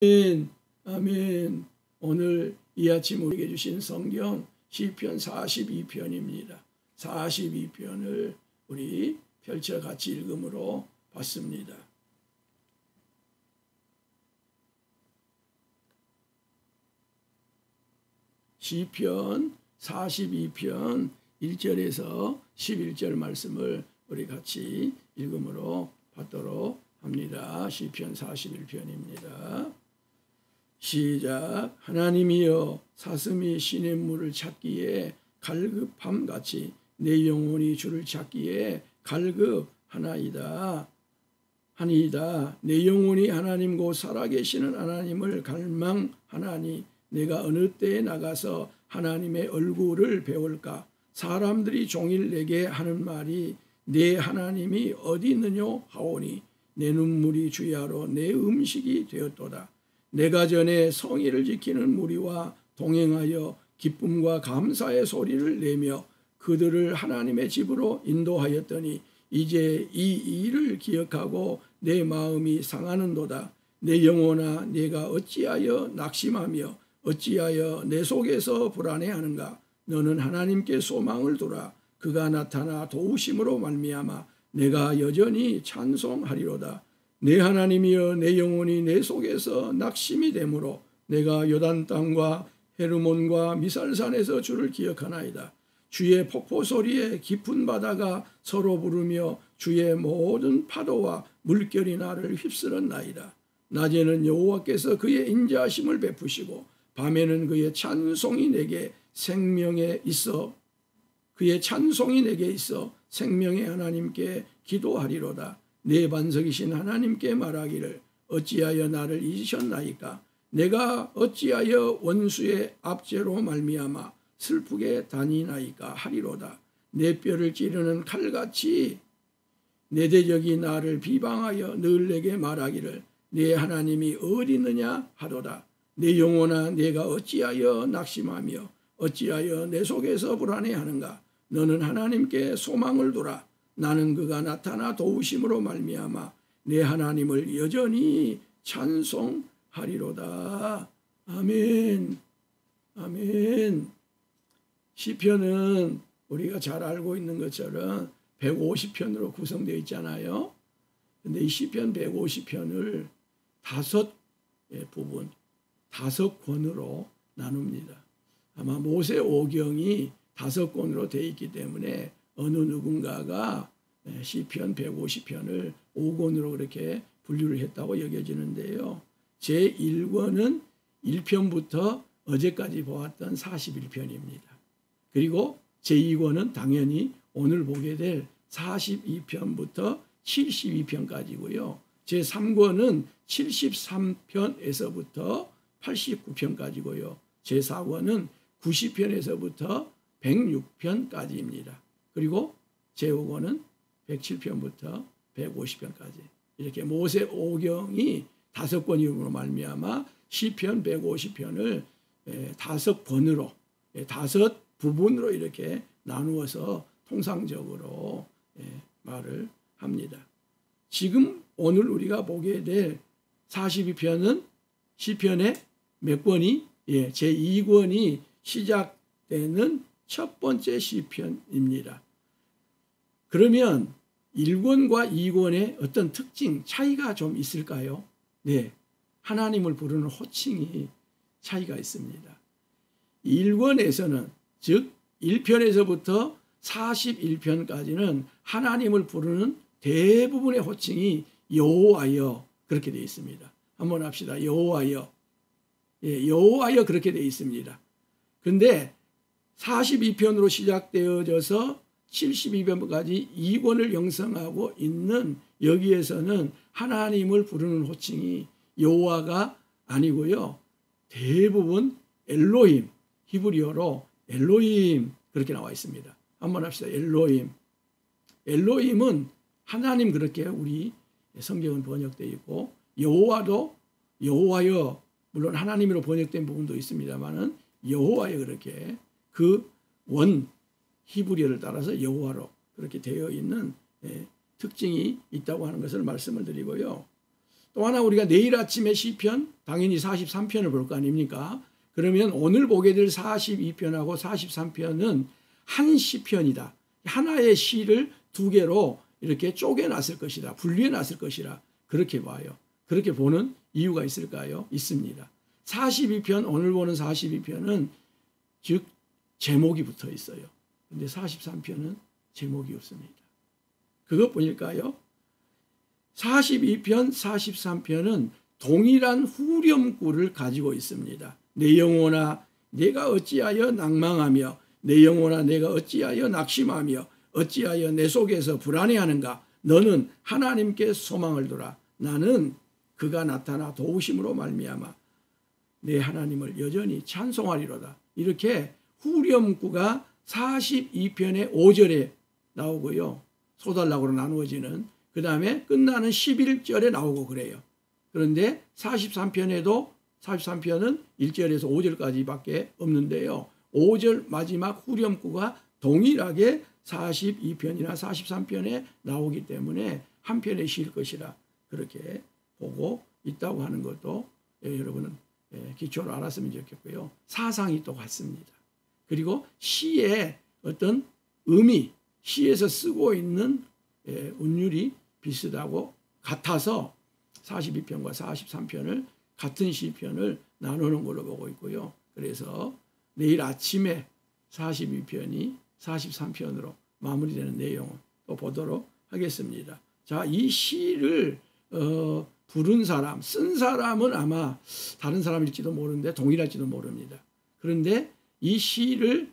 아멘. 아멘. 오늘 이 아침 우리에게 주신 성경 시편 42편입니다. 42편을 우리 펼쳐 같이 읽음으로 받습니다. 시편 42편 1절에서 11절 말씀을 우리 같이 읽음으로 받도록 합니다. 시편 41편입니다. 시작. 하나님이여 사슴이 시냇물을 찾기에 갈급함같이 내 영혼이 주를 찾기에 갈급하나이다. 내 영혼이 하나님 곧 살아계시는 하나님을 갈망하나니 내가 어느 때에 나가서 하나님의 얼굴을 배울까. 사람들이 종일 내게 하는 말이 내 하나님이 어디 있느냐 하오니 내 눈물이 주야로 내 음식이 되었도다. 내가 전에 성의를 지키는 무리와 동행하여 기쁨과 감사의 소리를 내며 그들을 하나님의 집으로 인도하였더니 이제 이 일을 기억하고 내 마음이 상하는도다. 내 영혼아 내가 어찌하여 낙심하며 어찌하여 내 속에서 불안해하는가. 너는 하나님께 소망을 두라. 그가 나타나 도우심으로 말미암아 내가 여전히 찬송하리로다. 내 하나님이여 내 영혼이 내 속에서 낙심이 되므로 내가 요단 땅과 헤르몬과 미살산에서 주를 기억하나이다. 주의 폭포 소리에 깊은 바다가 서로 부르며 주의 모든 파도와 물결이 나를 휩쓸었나이다. 낮에는 여호와께서 그의 인자하심을 베푸시고 밤에는 그의 찬송이 내게 있어 생명의 하나님께 기도하리로다. 내 반석이신 하나님께 말하기를 어찌하여 나를 잊으셨나이까. 내가 어찌하여 원수의 압제로 말미암아 슬프게 다니나이까 하리로다. 내 뼈를 찌르는 칼같이 내 대적이 나를 비방하여 늘 내게 말하기를 내 하나님이 어디 있느냐 하도다. 내 영혼아 내가 어찌하여 낙심하며 어찌하여 내 속에서 불안해하는가. 너는 하나님께 소망을 두라. 나는 그가 나타나 도우심으로 말미암아 내 하나님을 여전히 찬송하리로다. 아멘. 아멘. 시편은 우리가 잘 알고 있는 것처럼 150편으로 구성되어 있잖아요. 근데 이 시편 150편을 5부분, 5권으로 나눕니다. 아마 모세 오경이 5권으로 되어 있기 때문에 어느 누군가가 시편 150편을 5권으로 그렇게 분류를 했다고 여겨지는데요. 제1권은 1편부터 어제까지 보았던 41편입니다. 그리고 제2권은 당연히 오늘 보게 될 42편부터 72편까지고요. 제3권은 73편에서부터 89편까지고요. 제4권은 90편에서부터 106편까지입니다. 그리고 제5권은 107편부터 150편까지 이렇게 모세 오경이 5권으로 말미암아 시편 150편을 5권으로 5부분으로 이렇게 나누어서 통상적으로 말을 합니다. 지금 오늘 우리가 보게 될 42편은 시편의 몇 권이 제2권이 시작되는 첫 번째 시편입니다. 그러면 1권과 2권의 어떤 특징, 차이가 좀 있을까요? 네, 하나님을 부르는 호칭이 차이가 있습니다. 1권에서는 즉 1편에서부터 41편까지는 하나님을 부르는 대부분의 호칭이 여호와여 그렇게 되어 있습니다. 한번 합시다. 여호와여. 여호와여 그렇게 되어 있습니다. 근데 42편으로 시작되어져서 72편까지 2권을 형성하고 있는 여기에서는 하나님을 부르는 호칭이 여호와가 아니고요. 대부분 엘로힘, 히브리어로 엘로힘 그렇게 나와 있습니다. 한번 합시다. 엘로힘. 엘로힘은 하나님 그렇게 우리 성경은 번역되어 있고 여호와도 여호와여 물론 하나님으로 번역된 부분도 있습니다만은 여호와여 그렇게 그 원 히브리어를 따라서 여호와로 그렇게 되어 있는 특징이 있다고 하는 것을 말씀을 드리고요. 또 하나 우리가 내일 아침에 시편 당연히 43편을 볼 거 아닙니까? 그러면 오늘 보게 될 42편하고 43편은 한 시편이다. 하나의 시를 두 개로 이렇게 쪼개놨을 것이다. 분리해놨을 것이라 그렇게 봐요. 그렇게 보는 이유가 있을까요? 있습니다. 42편, 오늘 보는 42편은 즉 제목이 붙어 있어요. 근데 43편은 제목이 없습니다. 그것뿐일까요? 42편, 43편은 동일한 후렴구를 가지고 있습니다. 내 영혼아 내가 어찌하여 낭망하며 내 영혼아 내가 어찌하여 낙심하며 어찌하여 내 속에서 불안해하는가. 너는 하나님께 소망을 두라. 나는 그가 나타나 도우심으로 말미암아 내 하나님을 여전히 찬송하리로다. 이렇게 후렴구가 42편의 5절에 나오고요. 소달락으로 나누어지는 그 다음에 끝나는 11절에 나오고 그래요. 그런데 43편에도 43편은 1절에서 5절까지밖에 없는데요. 5절 마지막 후렴구가 동일하게 42편이나 43편에 나오기 때문에 한 편의 시일 것이라 그렇게 보고 있다고 하는 것도 여러분은 기초로 알았으면 좋겠고요. 사상이 또 같습니다. 그리고 시의 어떤 의미, 시에서 쓰고 있는 운율이 비슷하고 같아서 42편과 43편을 같은 시편을 나누는 걸로 보고 있고요. 그래서 내일 아침에 42편이 43편으로 마무리되는 내용을 또 보도록 하겠습니다. 자, 이 시를 부른 사람, 쓴 사람은 아마 다른 사람일지도 모르는데 동일할지도 모릅니다. 그런데 이 시를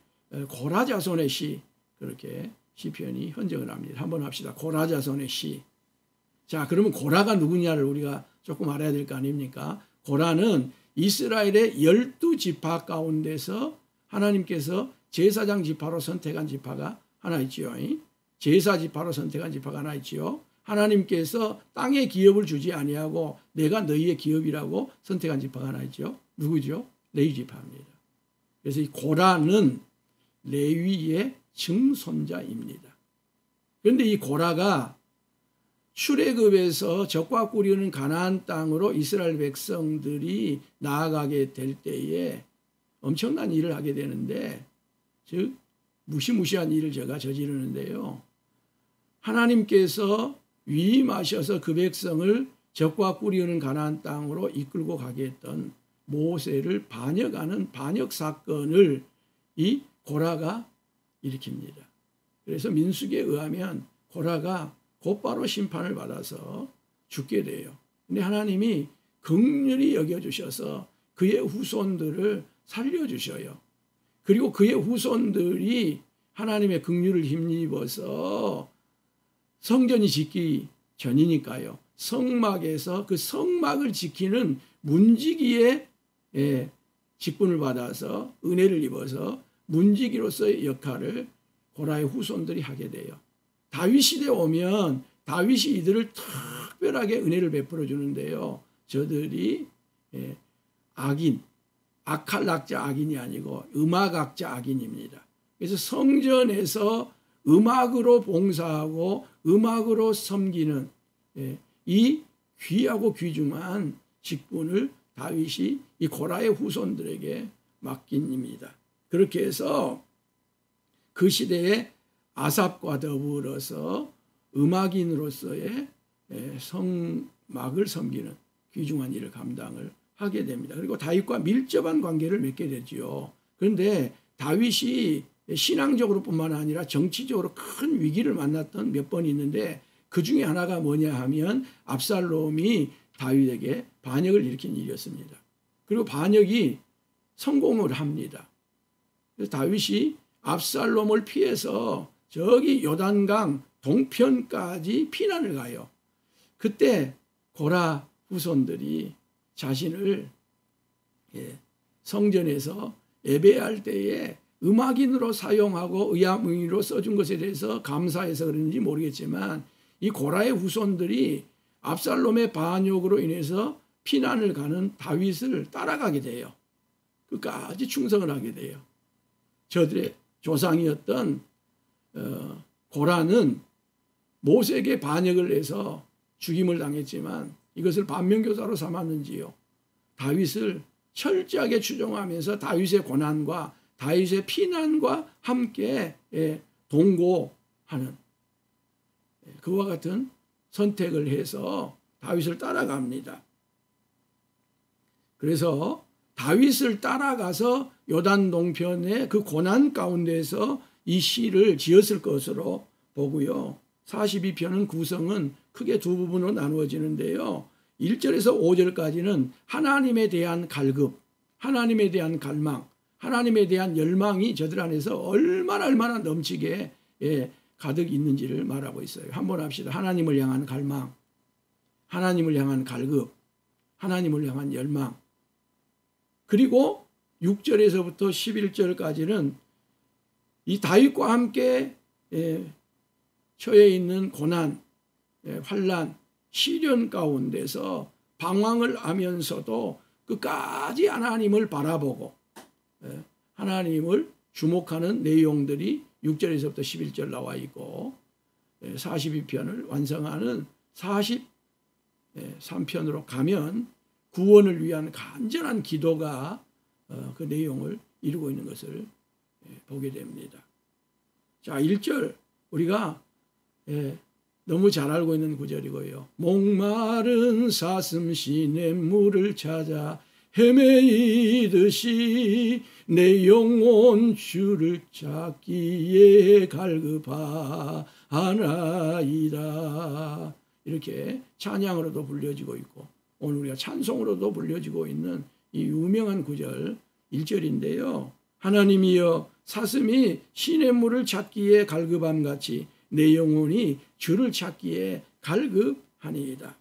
고라 자손의 시, 그렇게 시편이 헌정을 합니다. 한번 합시다. 고라 자손의 시. 자, 그러면 고라가 누구냐를 우리가 조금 알아야 될 거 아닙니까? 고라는 이스라엘의 12지파 가운데서 하나님께서 제사장 지파로 선택한 지파가 하나 있지요. 제사 지파로 선택한 지파가 하나 있지요. 하나님께서 땅에 기업을 주지 아니하고 내가 너희의 기업이라고 선택한 지파가 하나 있죠. 누구죠? 레위 지파입니다. 그래서 이 고라는 레위의 증손자입니다. 그런데 이 고라가 출애굽에서 적과 꿀이 가나안 땅으로 이스라엘 백성들이 나아가게 될 때에 엄청난 일을 하게 되는데, 즉 무시무시한 일을 제가 저지르는데요. 하나님께서 위임하셔서 그 백성을 적과 꿀이 가나안 땅으로 이끌고 가게 했던 모세를 반역하는 반역 사건을 이 고라가 일으킵니다. 그래서 민수기에 의하면 고라가 곧바로 심판을 받아서 죽게 돼요. 근데 하나님이 긍휼히 여겨주셔서 그의 후손들을 살려주셔요. 그리고 그의 후손들이 하나님의 긍휼을 힘입어서 성전이 짓기 전이니까요. 성막에서 그 성막을 지키는 문지기의 직분을 받아서 은혜를 입어서 문지기로서의 역할을 고라의 후손들이 하게 돼요. 다윗 시대에 오면 다윗이 이들을 특별하게 은혜를 베풀어 주는데요. 저들이 악인, 악할락자 악인이 아니고 음악학자 악인입니다. 그래서 성전에서 음악으로 봉사하고 음악으로 섬기는 이 귀하고 귀중한 직분을 다윗이 이 고라의 후손들에게 맡깁니다. 그렇게 해서 그 시대에 아삽과 더불어서 음악인으로서의 성막을 섬기는 귀중한 일을 감당을 하게 됩니다. 그리고 다윗과 밀접한 관계를 맺게 되지요. 그런데 다윗이 신앙적으로 뿐만 아니라 정치적으로 큰 위기를 만났던 몇 번이 있는데 그 중에 하나가 뭐냐 하면 압살롬이 다윗에게 반역을 일으킨 일이었습니다. 그리고 반역이 성공을 합니다. 그래서 다윗이 압살롬을 피해서 저기 요단강 동편까지 피난을 가요. 그때 고라 후손들이 자신을 성전에서 예배할 때에 음악인으로 사용하고 의암의로 써준 것에 대해서 감사해서 그런지 모르겠지만 이 고라의 후손들이 압살롬의 반역으로 인해서 피난을 가는 다윗을 따라가게 돼요. 끝까지 충성을 하게 돼요. 저들의 조상이었던 고라는 모세에게 반역을 해서 죽임을 당했지만 이것을 반면교사로 삼았는지요. 다윗을 철저하게 추종하면서 다윗의 고난과 다윗의 피난과 함께 동거하는 그와 같은 선택을 해서 다윗을 따라갑니다. 그래서 다윗을 따라가서 요단 동편의 그 고난 가운데서 이 시를 지었을 것으로 보고요. 42편은 구성은 크게 두 부분으로 나누어지는데요. 1절에서 5절까지는 하나님에 대한 갈급, 하나님에 대한 갈망, 하나님에 대한 열망이 저들 안에서 얼마나 넘치게 가득 있는지를 말하고 있어요. 한번 합시다. 하나님을 향한 갈망, 하나님을 향한 갈급, 하나님을 향한 열망. 그리고 6절에서부터 11절까지는 이 다윗과 함께 처해 있는 고난, 환난, 시련 가운데서 방황을 하면서도 끝까지 하나님을 바라보고 하나님을 주목하는 내용들이 6절에서부터 11절 나와 있고 42편을 완성하는 43편으로 가면 구원을 위한 간절한 기도가 그 내용을 이루고 있는 것을 보게 됩니다. 자, 1절 우리가 너무 잘 알고 있는 구절이고요. 목마른 사슴 시냇물을 찾아 헤매이듯이 내 영혼 주를 찾기에 갈급하나이다. 이렇게 찬양으로도 불려지고 있고 오늘 우리가 찬송으로도 불려지고 있는 이 유명한 구절 1절인데요. 하나님이여 사슴이 시냇물을 찾기에 갈급함같이 내 영혼이 주를 찾기에 갈급하니이다.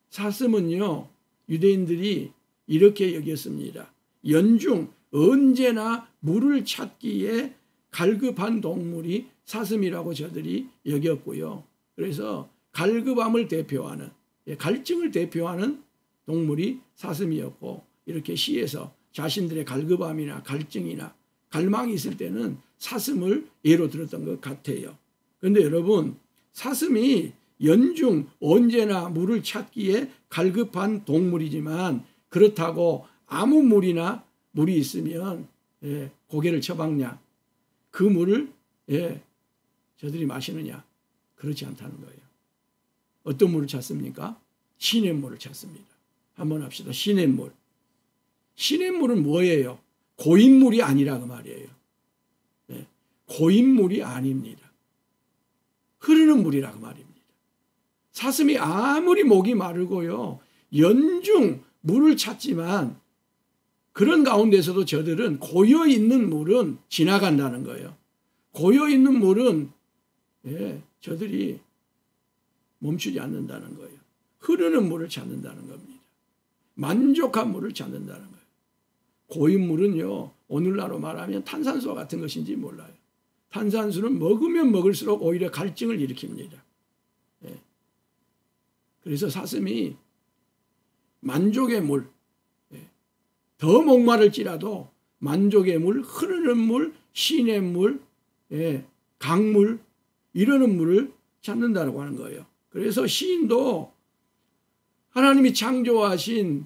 사슴은요, 유대인들이 이렇게 여겼습니다. 연중 언제나 물을 찾기에 갈급한 동물이 사슴이라고 저들이 여겼고요. 그래서 갈급함을 대표하는, 갈증을 대표하는 동물이 사슴이었고, 이렇게 시에서 자신들의 갈급함이나 갈증이나 갈망이 있을 때는 사슴을 예로 들었던 것 같아요. 그런데 여러분, 사슴이 연중 언제나 물을 찾기에 갈급한 동물이지만 그렇다고 아무 물이 있으면 고개를 쳐박냐, 그 물을 저들이 마시느냐, 그렇지 않다는 거예요. 어떤 물을 찾습니까? 시냇물을 찾습니다. 한번 합시다. 시냇물. 시냇물은 뭐예요? 고인물이 아니라고 말이에요. 고인물이 아닙니다. 흐르는 물이라고 말입니다. 사슴이 아무리 목이 마르고요, 연중 물을 찾지만 그런 가운데서도 저들은 고여있는 물은 지나간다는 거예요. 고여있는 물은 저들이 멈추지 않는다는 거예요. 흐르는 물을 찾는다는 겁니다. 만족한 물을 찾는다는 거예요. 고인 물은요, 오늘날로 말하면 탄산수 같은 것인지 몰라요. 탄산수는 먹으면 먹을수록 오히려 갈증을 일으킵니다. 그래서 사슴이 만족의 물, 더 목마를지라도 만족의 물, 흐르는 물, 시냇물, 강물, 이러는 물을 찾는다고 하는 거예요. 그래서 시인도 하나님이 창조하신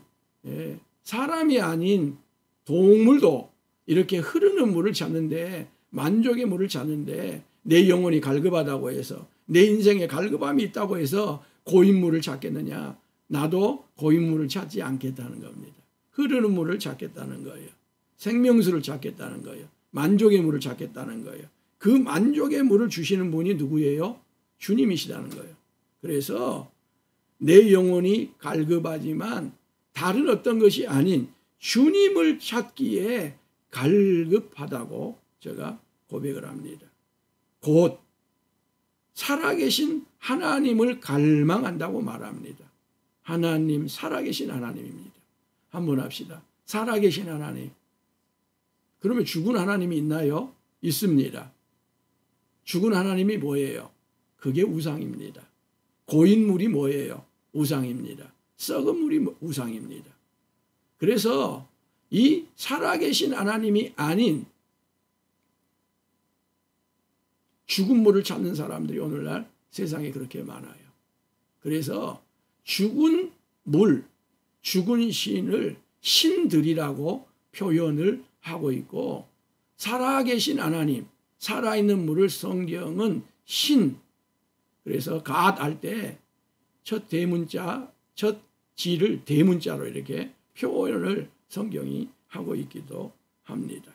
사람이 아닌 동물도 이렇게 흐르는 물을 찾는데, 만족의 물을 찾는데, 내 영혼이 갈급하다고 해서, 내 인생에 갈급함이 있다고 해서 고인물을 찾겠느냐? 나도 고인물을 찾지 않겠다는 겁니다. 흐르는 물을 찾겠다는 거예요. 생명수를 찾겠다는 거예요. 만족의 물을 찾겠다는 거예요. 그 만족의 물을 주시는 분이 누구예요? 주님이시다는 거예요. 그래서 내 영혼이 갈급하지만 다른 어떤 것이 아닌 주님을 찾기에 갈급하다고 제가 고백을 합니다. 곧 살아계신 하나님을 갈망한다고 말합니다. 하나님, 살아계신 하나님입니다. 한번 합시다. 살아계신 하나님. 그러면 죽은 하나님이 있나요? 있습니다. 죽은 하나님이 뭐예요? 그게 우상입니다. 고인물이 뭐예요? 우상입니다. 썩은 물이 우상입니다. 그래서 이 살아계신 하나님이 아닌 죽은 물을 찾는 사람들이 오늘날 세상에 그렇게 많아요. 그래서 죽은 물, 죽은 신을 신들이라고 표현을 하고 있고, 살아계신 하나님, 살아있는 물을 성경은 신, 그래서 갓 할 때 첫 대문자, 첫 지를 대문자로 이렇게 표현을 성경이 하고 있기도 합니다.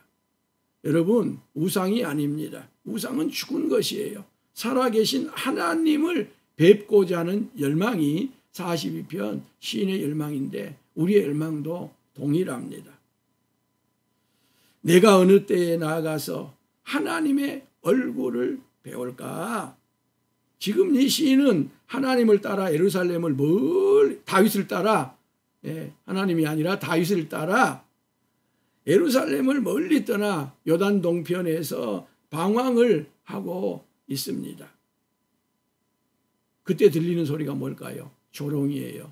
여러분, 우상이 아닙니다. 우상은 죽은 것이에요. 살아계신 하나님을 뵙고자 하는 열망이 42편 시인의 열망인데 우리의 열망도 동일합니다. 내가 어느 때에 나아가서 하나님의 얼굴을 배울까? 지금 이 시인은 하나님을 따라 예루살렘을 다윗을 따라, 하나님이 아니라 다윗을 따라 예루살렘을 멀리 떠나 요단 동편에서 방황을 하고 있습니다. 그때 들리는 소리가 뭘까요? 조롱이에요.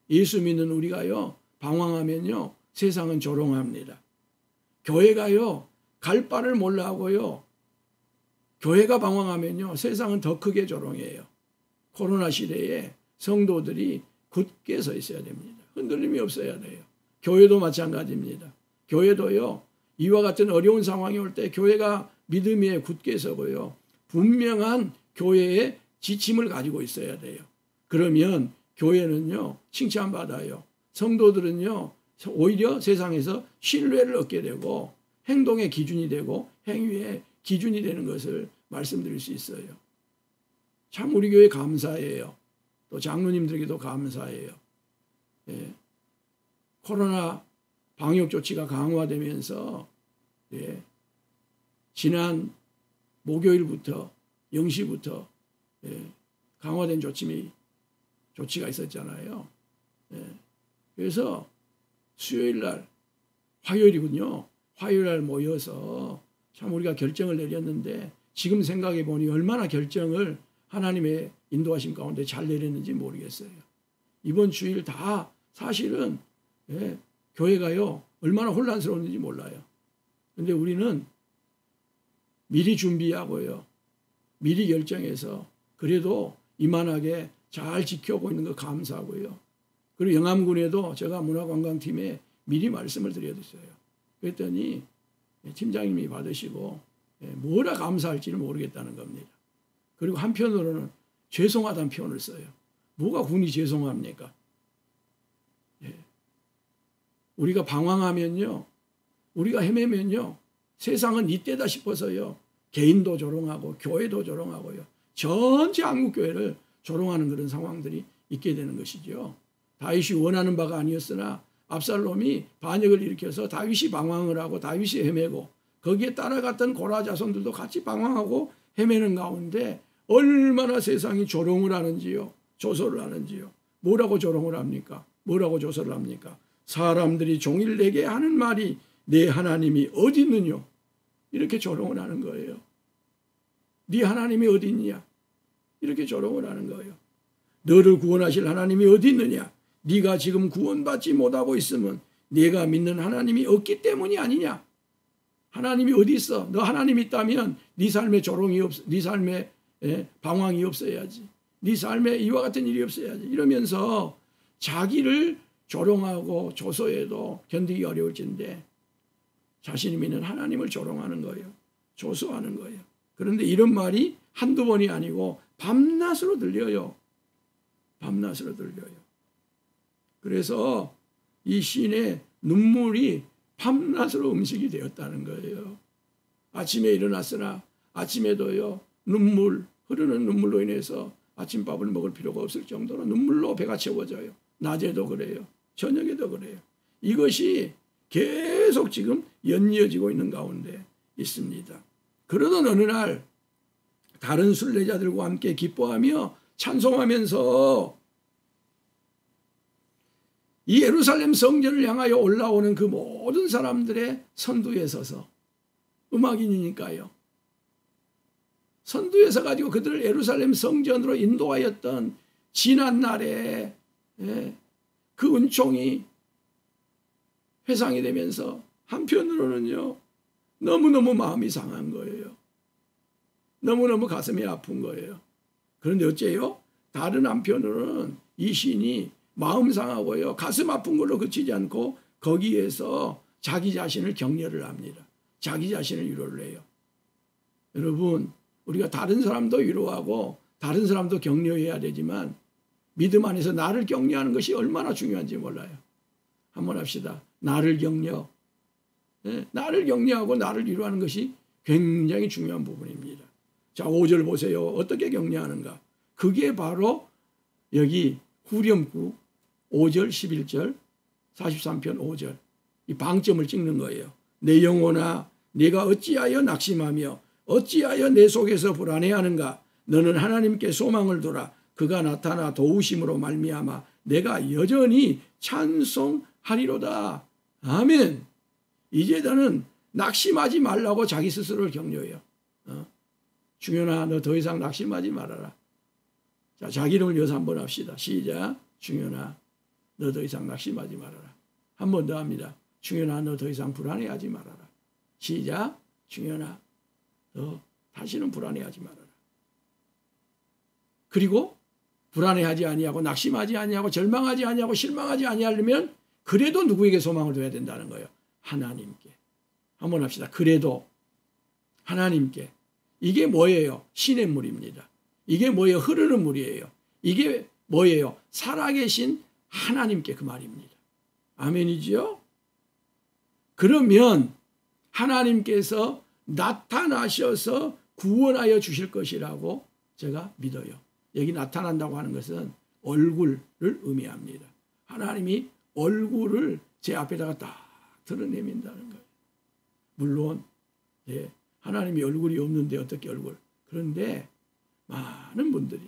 예수 믿는 우리가요, 방황하면요, 세상은 조롱합니다. 교회가요, 갈 바를 몰라 하고요, 교회가 방황하면요, 세상은 더 크게 조롱해요. 코로나 시대에 성도들이 굳게 서 있어야 됩니다. 흔들림이 없어야 돼요. 교회도 마찬가지입니다. 교회도요, 이와 같은 어려운 상황이 올 때 교회가 믿음 위에 굳게 서고요, 분명한 교회의 지침을 가지고 있어야 돼요. 그러면 교회는요, 칭찬받아요. 성도들은요, 오히려 세상에서 신뢰를 얻게 되고 행동의 기준이 되고 행위의 기준이 되는 것을 말씀드릴 수 있어요. 참 우리 교회 감사해요. 또 장로님들에게도 감사해요. 예. 코로나 방역 조치가 강화되면서, 예, 지난 목요일부터 0시부터 강화된 조치가 있었잖아요. 예. 그래서 수요일 날, 화요일이군요. 화요일 날 모여서 참 우리가 결정을 내렸는데 지금 생각해 보니 얼마나 결정을 하나님의 인도하심 가운데 잘 내렸는지 모르겠어요. 이번 주일 다 사실은, 교회가요, 얼마나 혼란스러웠는지 몰라요. 그런데 우리는 미리 준비하고요, 미리 결정해서 그래도 이만하게 잘 지켜오고 있는 거 감사하고요. 그리고 영암군에도 제가 문화관광팀에 미리 말씀을 드렸어요. 그랬더니 팀장님이 받으시고 뭐라 감사할지는 모르겠다는 겁니다. 그리고 한편으로는 죄송하다는 표현을 써요. 뭐가 군이 죄송합니까? 우리가 방황하면요, 우리가 헤매면요, 세상은 이때다 싶어서요, 개인도 조롱하고 교회도 조롱하고요, 전체 한국교회를 조롱하는 그런 상황들이 있게 되는 것이죠. 다윗이 원하는 바가 아니었으나 압살롬이 반역을 일으켜서 다윗이 방황을 하고 다윗이 헤매고 거기에 따라갔던 고라 자손들도 같이 방황하고 헤매는 가운데 얼마나 세상이 조롱을 하는지요, 조소를 하는지요. 뭐라고 조롱을 합니까? 뭐라고 조소를 합니까? 사람들이 종일 내게 하는 말이 내 하나님이 어디 있느냐, 이렇게 조롱을 하는 거예요. 네 하나님이 어디 있냐, 이렇게 조롱을 하는 거예요. 너를 구원하실 하나님이 어디 있느냐, 네가 지금 구원받지 못하고 있으면 네가 믿는 하나님이 없기 때문이 아니냐. 하나님이 어디 있어? 너 하나님이 있다면 네 삶에 조롱이 네 삶에 방황이 없어야지. 네 삶에 이와 같은 일이 없어야지. 이러면서 자기를 조롱하고 조소해도 견디기 어려울진데 자신이 믿는 하나님을 조롱하는 거예요. 조소하는 거예요. 그런데 이런 말이 한두 번이 아니고 밤낮으로 들려요. 밤낮으로 들려요. 그래서 이 시인의 눈물이 밤낮으로 음식이 되었다는 거예요. 아침에 일어났으나 아침에도요, 흐르는 눈물로 인해서 아침밥을 먹을 필요가 없을 정도로 눈물로 배가 채워져요. 낮에도 그래요. 저녁에도 그래요. 이것이 계속 지금 연이어지고 있는 가운데 있습니다. 그러던 어느 날 다른 순례자들과 함께 기뻐하며 찬송하면서 이 예루살렘 성전을 향하여 올라오는 그 모든 사람들의 선두에 서서, 음악인이니까요, 선두에 서가지고 그들을 예루살렘 성전으로 인도하였던 지난 날에 그 은총이 회상이 되면서 한편으로는요, 너무너무 마음이 상한 거예요. 너무너무 가슴이 아픈 거예요. 그런데 어째요? 다른 한편으로는 이 시인이 마음 상하고요. 가슴 아픈 걸로 그치지 않고 거기에서 자기 자신을 격려를 합니다. 자기 자신을 위로를 해요. 여러분, 우리가 다른 사람도 위로하고 다른 사람도 격려해야 되지만 믿음 안에서 나를 격려하는 것이 얼마나 중요한지 몰라요. 한번 합시다. 나를 격려. 네, 나를 격려하고 나를 위로하는 것이 굉장히 중요한 부분입니다. 자, 5절 보세요. 어떻게 격려하는가? 그게 바로 여기 후렴구 5절, 11절, 43편 5절 이 방점을 찍는 거예요. 내 영혼아 내가 어찌하여 낙심하며 어찌하여 내 속에서 불안해하는가? 너는 하나님께 소망을 둬라. 그가 나타나 도우심으로 말미암아 내가 여전히 찬송하리로다. 아멘. 이제 너는 낙심하지 말라고 자기 스스로를 격려해요. 중현아 너 더 이상 낙심하지 말아라. 자, 자기 이름을 여기서 한번 합시다. 시작. 중현아 너 더 이상 낙심하지 말아라. 한 번 더 합니다. 중현아 너 더 이상 불안해하지 말아라. 시작. 중현아 너 다시는 불안해하지 말아라. 그리고 불안해하지 아니하고 낙심하지 아니하고 절망하지 아니하고 실망하지 아니하려면 그래도 누구에게 소망을 둬야 된다는 거예요. 하나님께. 한번 합시다. 그래도 하나님께. 이게 뭐예요? 신의 물입니다. 이게 뭐예요? 흐르는 물이에요. 이게 뭐예요? 살아계신 하나님께 그 말입니다. 아멘이지요? 그러면 하나님께서 나타나셔서 구원하여 주실 것이라고 제가 믿어요. 여기 나타난다고 하는 것은 얼굴을 의미합니다. 하나님이 얼굴을 제 앞에다가 딱 드러내민다는 거예요. 물론 하나님이 얼굴이 없는데 어떻게 얼굴. 그런데 많은 분들이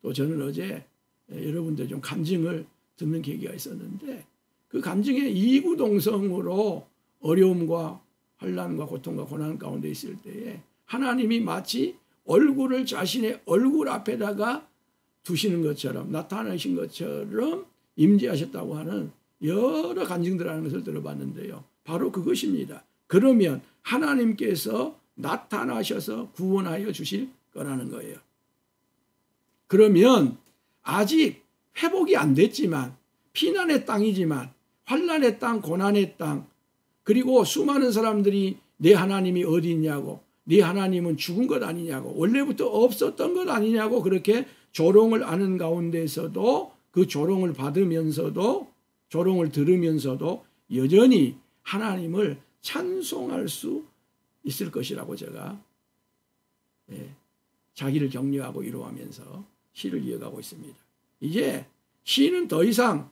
또 저는 어제 여러분들 좀 간증을 듣는 계기가 있었는데 그 간증에 이구동성으로 어려움과 환난과 고통과 고난 가운데 있을 때에 하나님이 마치 얼굴을 자신의 얼굴 앞에다가 두시는 것처럼 나타나신 것처럼 임재하셨다고 하는 여러 간증들하는 것을 들어봤는데요. 바로 그것입니다. 그러면 하나님께서 나타나셔서 구원하여 주실 거라는 거예요. 그러면 아직 회복이 안 됐지만 피난의 땅이지만 환난의 땅, 고난의 땅 그리고 수많은 사람들이 내 하나님이 어디 있냐고 네 하나님은 죽은 것 아니냐고 원래부터 없었던 것 아니냐고 그렇게 조롱을 하는 가운데서도 그 조롱을 받으면서도 조롱을 들으면서도 여전히 하나님을 찬송할 수 있을 것이라고 제가 자기를 격려하고 위로하면서 시를 이어가고 있습니다. 이제 시는 더 이상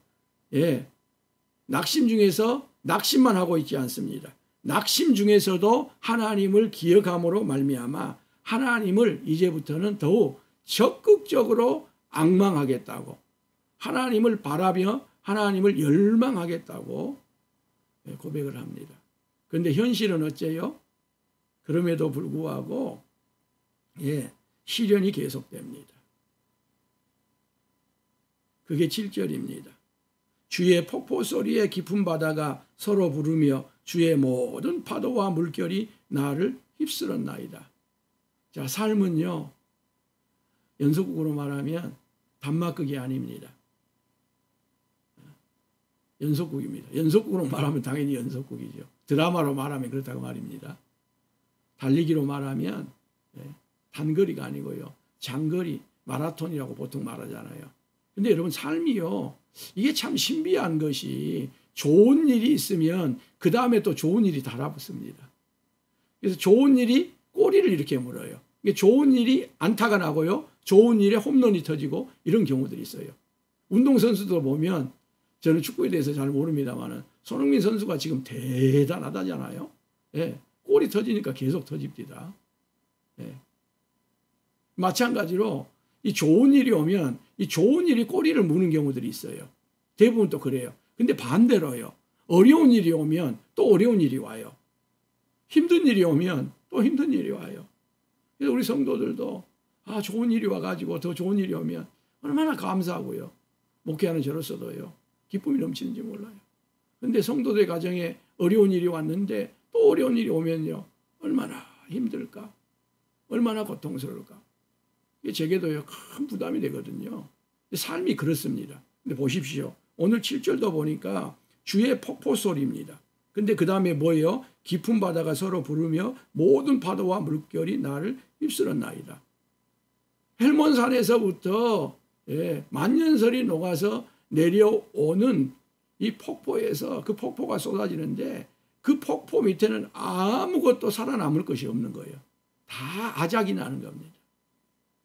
낙심 중에서 낙심만 하고 있지 않습니다. 낙심 중에서도 하나님을 기억함으로 말미암아 하나님을 이제부터는 더욱 적극적으로 앙망하겠다고 하나님을 바라며 하나님을 열망하겠다고 고백을 합니다. 그런데 현실은 어째요? 그럼에도 불구하고 시련이 계속됩니다. 그게 7절입니다. 주의 폭포 소리에 깊은 바다가 서로 부르며 주의 모든 파도와 물결이 나를 휩쓸었나이다. 자, 삶은요 연속국으로 말하면 단막극이 아닙니다. 연속국입니다. 연속국으로 말하면 당연히 연속국이죠. 드라마로 말하면 그렇다고 말입니다. 달리기로 말하면 단거리가 아니고요. 장거리, 마라톤이라고 보통 말하잖아요. 근데 여러분 삶이요. 이게 참 신비한 것이 좋은 일이 있으면 그 다음에 또 좋은 일이 달라붙습니다. 그래서 좋은 일이 꼬리를 이렇게 물어요. 좋은 일이 안타가 나고요. 좋은 일에 홈런이 터지고 이런 경우들이 있어요. 운동선수들 보면 저는 축구에 대해서 잘 모릅니다만 손흥민 선수가 지금 대단하다잖아요. 골이 터지니까 계속 터집니다. 마찬가지로 이 좋은 일이 오면 이 좋은 일이 꼬리를 무는 경우들이 있어요. 대부분 또 그래요. 근데 반대로요. 어려운 일이 오면 또 어려운 일이 와요. 힘든 일이 오면 또 힘든 일이 와요. 그래서 우리 성도들도 좋은 일이 와가지고 더 좋은 일이 오면 얼마나 감사하고요. 목회하는 저로서도요. 기쁨이 넘치는지 몰라요. 근데 성도들 가정에 어려운 일이 왔는데 또 어려운 일이 오면요. 얼마나 힘들까? 얼마나 고통스러울까? 이게 제게도요. 큰 부담이 되거든요. 삶이 그렇습니다. 근데 보십시오. 오늘 7절도 보니까 주의 폭포 소리입니다. 근데 그 다음에 뭐예요? 깊은 바다가 서로 부르며 모든 파도와 물결이 나를 휩쓸었나이다. 헬몬산에서부터 만년설이 녹아서 내려오는 이 폭포에서 그 폭포가 쏟아지는데 그 폭포 밑에는 아무것도 살아남을 것이 없는 거예요. 다 아작이 나는 겁니다.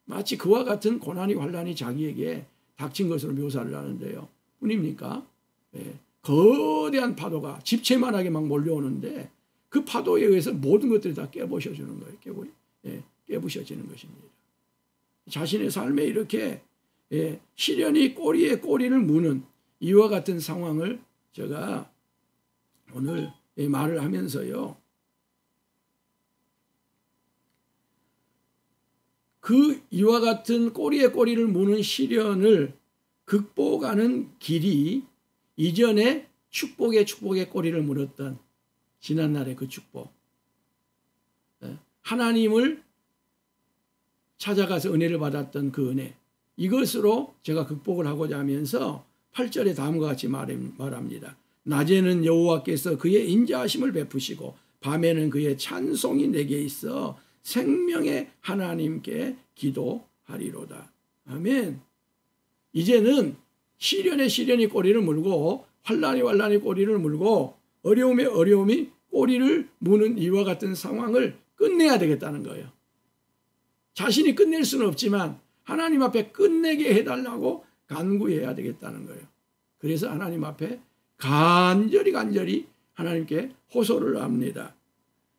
마치 그와 같은 고난이 환난이 자기에게 닥친 것으로 묘사를 하는데요. 뿐입니까? 거대한 파도가 집채만하게 막 몰려오는데 그 파도에 의해서 모든 것들이 다 깨부셔지는 거예요. 깨부셔지는 것입니다. 자신의 삶에 이렇게 시련이 꼬리에 꼬리를 무는 이와 같은 상황을 제가 오늘 말을 하면서요. 그 이와 같은 꼬리에 꼬리를 무는 시련을 극복하는 길이 이전에 축복에 꼬리를 물었던 지난날의 그 축복. 하나님을 찾아가서 은혜를 받았던 그 은혜. 이것으로 제가 극복을 하고자 하면서 8절에 다음과 같이 말합니다. 낮에는 여호와께서 그의 인자하심을 베푸시고 밤에는 그의 찬송이 내게 있어 생명의 하나님께 기도하리로다. 아멘. 이제는 시련이 꼬리를 물고 환난이 꼬리를 물고 어려움이 꼬리를 무는 이와 같은 상황을 끝내야 되겠다는 거예요. 자신이 끝낼 수는 없지만 하나님 앞에 끝내게 해달라고 간구해야 되겠다는 거예요. 그래서 하나님 앞에 간절히 하나님께 호소를 합니다.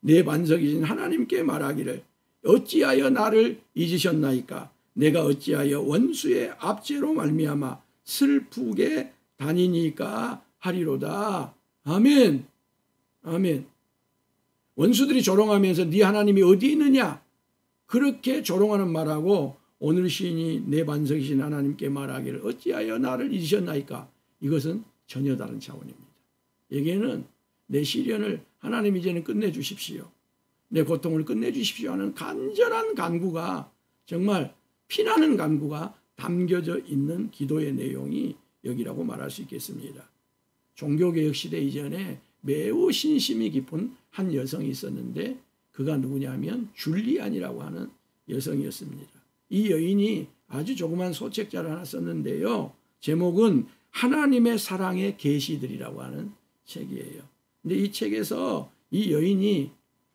내 반석이신 하나님께 말하기를 어찌하여 나를 잊으셨나이까? 내가 어찌하여 원수의 압제로 말미암아 슬프게 다니니까 하리로다. 아멘. 아멘. 원수들이 조롱하면서 네 하나님이 어디 있느냐? 그렇게 조롱하는 말하고 오늘 시인이 내 반석이신 하나님께 말하기를 어찌하여 나를 잊으셨나이까? 이것은 전혀 다른 차원입니다. 여기에는 내 시련을 하나님 이제는 끝내주십시오. 내 고통을 끝내주십시오 하는 간절한 간구가 정말 피나는 간구가 담겨져 있는 기도의 내용이 여기라고 말할 수 있겠습니다. 종교개혁 시대 이전에 매우 신심이 깊은 한 여성이 있었는데 그가 누구냐면 줄리안이라고 하는 여성이었습니다. 이 여인이 아주 조그만 소책자를 하나 썼는데요. 제목은 하나님의 사랑의 계시들이라고 하는 책이에요. 근데 이 책에서 이 여인이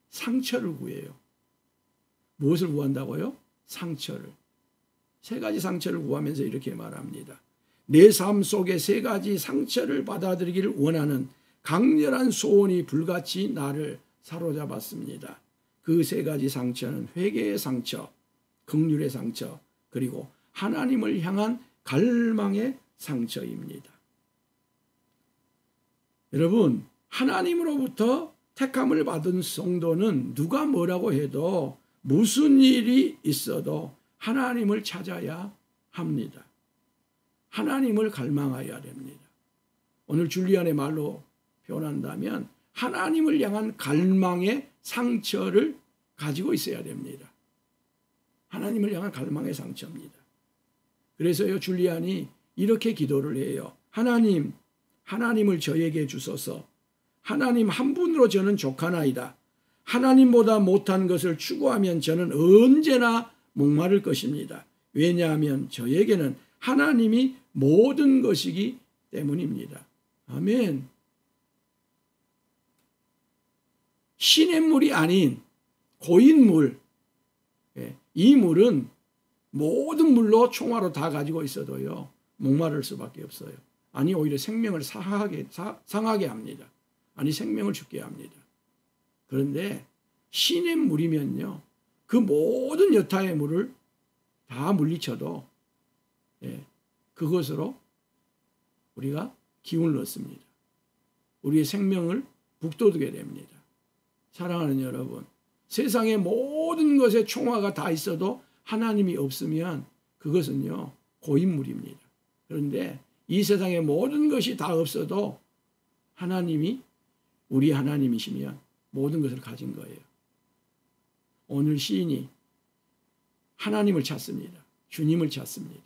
상처를 구해요. 무엇을 구한다고요? 상처를. 세 가지 상처를 구하면서 이렇게 말합니다. 내 삶 속에 세 가지 상처를 받아들이기를 원하는 강렬한 소원이 불같이 나를 사로잡았습니다. 그 세 가지 상처는 회개의 상처, 긍휼의 상처, 그리고 하나님을 향한 갈망의 상처입니다. 여러분, 하나님으로부터 택함을 받은 성도는 누가 뭐라고 해도 무슨 일이 있어도 하나님을 찾아야 합니다. 하나님을 갈망해야 됩니다. 오늘 줄리안의 말로 표현한다면 하나님을 향한 갈망의 상처를 가지고 있어야 됩니다. 하나님을 향한 갈망의 상처입니다. 그래서요 줄리안이 이렇게 기도를 해요. 하나님을 저에게 주소서. 하나님 한 분으로 저는 족하나이다. 하나님보다 못한 것을 추구하면 저는 언제나 목마를 것입니다. 왜냐하면 저에게는 하나님이 모든 것이기 때문입니다. 아멘. 시냇물이 아닌 고인물, 이 물은 모든 물로 총화로 다 가지고 있어도요 목마를 수밖에 없어요. 아니 오히려 생명을 상하게 합니다. 아니 생명을 죽게 합니다. 그런데 시냇물이면요 그 모든 여타의 물을 다 물리쳐도 그것으로 우리가 기운을 얻습니다. 우리의 생명을 북돋우게 됩니다. 사랑하는 여러분, 세상의 모든 것에 총화가 다 있어도 하나님이 없으면 그것은요 고인물입니다. 그런데 이 세상의 모든 것이 다 없어도 하나님이 우리 하나님이시면 모든 것을 가진 거예요. 오늘 시인이 하나님을 찾습니다. 주님을 찾습니다.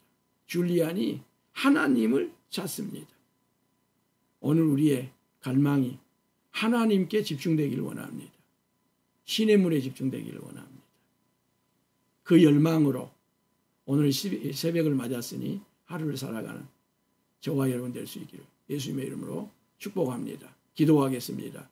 줄리안이 하나님을 찾습니다. 오늘 우리의 갈망이 하나님께 집중되기를 원합니다. 시냇물에 집중되기를 원합니다. 그 열망으로 오늘 새벽을 맞았으니 하루를 살아가는 저와 여러분 될 수 있기를 예수님의 이름으로 축복합니다. 기도하겠습니다.